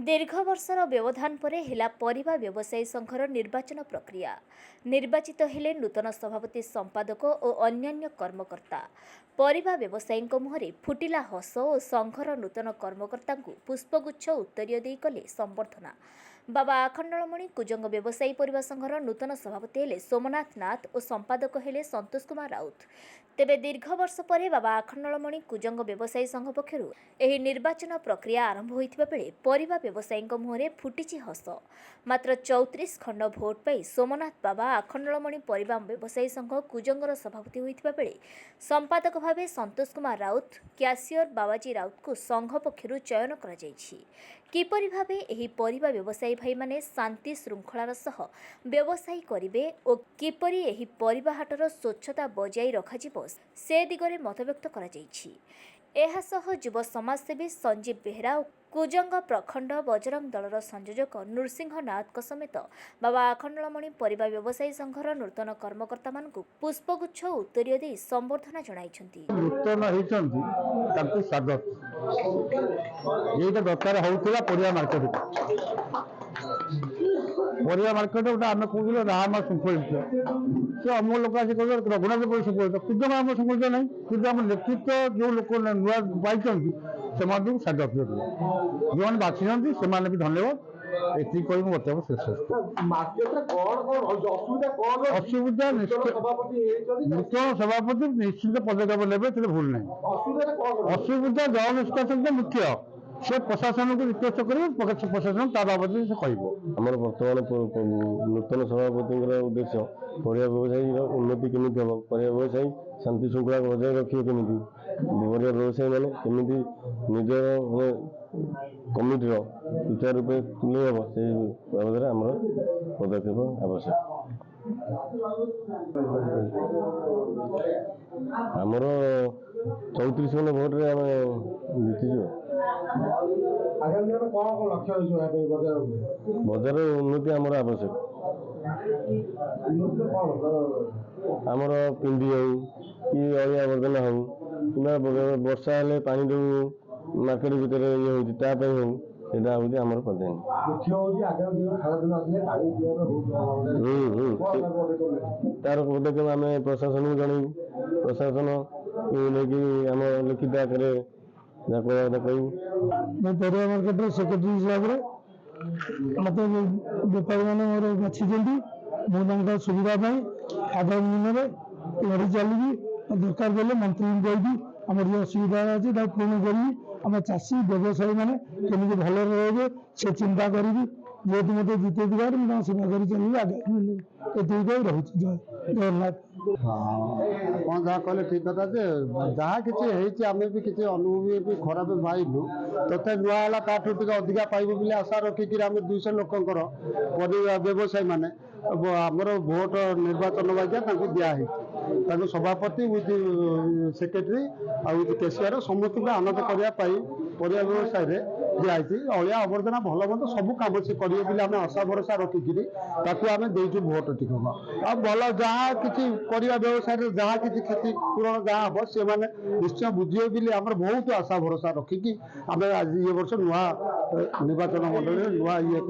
दीर्घ वर्षर व्यवधान पर हेला परिबा व्यवसायी संघर निर्वाचन प्रक्रिया निर्वाचित हेले नूतन सभापति संपादक और अन्यान्य कर्मकर्ता परिबा व्यवसायी मुहरे फुटिला हस और संघर नूतन कर्मकर्ता पुष्पगुच्छ उत्तरीय दे कले संबर्धना। बाबा आखंडलमणि कुजंग व्यवसायी परिबा संघर नूतन सभापति हेले सोमनाथ नाथ और संपादक हेले संतोष कुमार राउत। तेबे दीर्घ वर्ष पर बाबा आखंडलमणि कुजंग व्यवसायी संघ पक्षरु एही निर्वाचन प्रक्रिया आरंभ होइथिबा बेले परिबा व्यवसायी मुहरे फुटिछि हस। मात्र 34 खंड भोट पाई सोमनाथ बाबा आखंडलमणि परिबा व्यवसायी संघ कुजंगर सभापति होइथिबा बेले संपादक भावे संतोष कुमार राउत क्याशियर बाबाजी राउत को संघ पक्षरु चयन करा जायछि। किपरि भावे एही परिबा व्यवसायी भाई माने शांति श्रृंखलार सह व्यवसायी करिवे और किपरि एही परिबा हाटर स्वच्छता बजाई रखाजिबो से दिगरे मतव्यक्त करा जायछि। एहा सह युव समाजसेवी संजीव बेहरा और कुजंग प्रखंड बजरंग दलर संयोजक नृसिंह नाथ समेत बाबा आखंडलमणि परिबा व्यवसायी संघर नूतन कर्मकर्ता मानकु पुष्पगुच्छ उत्तरीय दे संबर्धना जणाइछन्ति। नूतन होइछन्ति तांको स्वागत एटा दरकार होउतला परिया मार्केट उठा आम कहूँ राम संकलित से अम लोक आस रघुनाथ संकलित कुछ आम संकलित ना कि नेतृत्व जो लोक नुआ पाई से स्वागत जो बाछी से भी धन्यवाद ये कही बतव शेष। असुविधा नूतन सभापति निश्चित पदक्षेप ने भूल ना असुविधा जल निष्कासन मुख्य से प्रशासन को रिक्वेस्ट कर प्रशासन ता बाबद से कह बर्तमान नूतन सभापति उद्देश्य परिया व्यवसायी उन्नति केमी हम परिया व्यवसायी शांति श्रृंखला बजाय रखिए केमी परिया व्यवसायी मैंने केमी निजर कमिटर सुचार रूपे तुले हम से बाबद आम पदक्षेप आवश्यक। आमर 34 खंड भोटे आम जीतीचु। बजार उन्नति आमर आवश्यक आमर पिंडी हो कि अलिया आवर्जना हो कि वर्षा हेले पानी जो मार्केट भितर ये हो आमर प्राधान्य तार पदक्षेप आम प्रशासन को जन प्रशासन आम लिखित आकार परिया मार्केट सेक्रेटरी हिसाब से मत बेपारी मैंने मोर बाछी मुझे सुविधा आगामी दिन में लड़ी चली दरकार गले मंत्री कही आम जो असुविधा अच्छी पूर्ण करी आम चाषी व्यवसायी मैंने केमी भल रे से चिंता करी जेहतु मत जिते दिवार मुझे सेवा कर चलिए आगे ये रही जगन्नाथ। हाँ जहाँ कहले ठीक कथा जहाँ किसी आम भी किसी अनुभवी भी खराब पाइलु तथे नुआला ताठू टे अधिका पाइबू बोली आशा रखिक 200 लोकंर व्यवसायी माने आमर भोट निर्वाचन बाज्ञा दिखाई सभापति विथ सेक्रेटरी विथ कैशियर समस्त आनंद करने परिया व्यवसाय दिखाई अलिया आवर्जना भल मत सब कम से करेंगे आम आशा भरोसा रखिकी आम देचु भोट टिक भल जहाँ कि व्यवसाय जहाँ किसी क्षतिपूरण जहाँ हम से निश्चय बुझे बोली आम बहुत आशा भरोसा रखिकी आम आज ये वर्ष नुआ निर्वाचन मंडल नुआ ये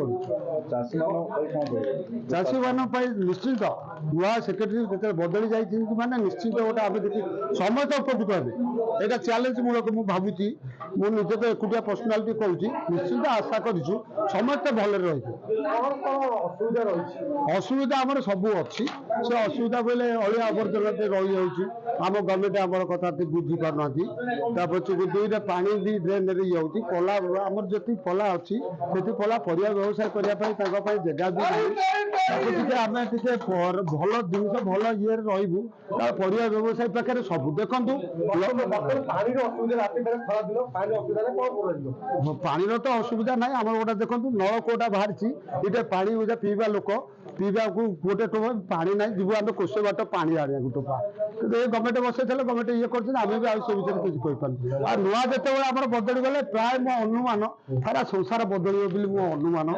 चाषी मान निश्चित नुआ सेक्रेटरी जो बदली जाती माने निश्चित गोटे आम देखिए समस्त उपकृत हे यहाँ चैलेंज मूलक मुझे भावुची मुझे निजे तो एकुटिया पर्सनालीटी कहूँ निश्चित आशा करूँ समस्त भल असुविधा आम सब अच्छी से असुविधा बोले अलिया आवर्जना रही जाऊँगी आम गवर्नमेंट आम कथा बुझी पारना पछक दुईटा पानी दी ड्रेन ये पला आम जी पला अच्छी से पला परिया व्यवसाय करने जगह भी आम भल जिन भल ये रू परिया व्यवसायी पाखे सब देखु पानी तो असुविधा ना आम गोटे देखो नलकूटा बाहरी ये पानी गोटे पीवा लोक पीवा गोटे टोपा पानी ना जीव आम कोसे बाट पानी आने टोपा कि गवर्नमेंट बसई गवर्नमेंट ये कर किसी कहीपर आ नुआ जिते आम बदली गले प्राय मो अनुमान सारा संसार बदल मो अनुमान हूँ।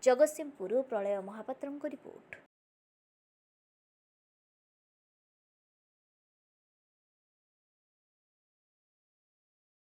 जगतसिंहपुर प्रलय महापात्र रिपोर्ट।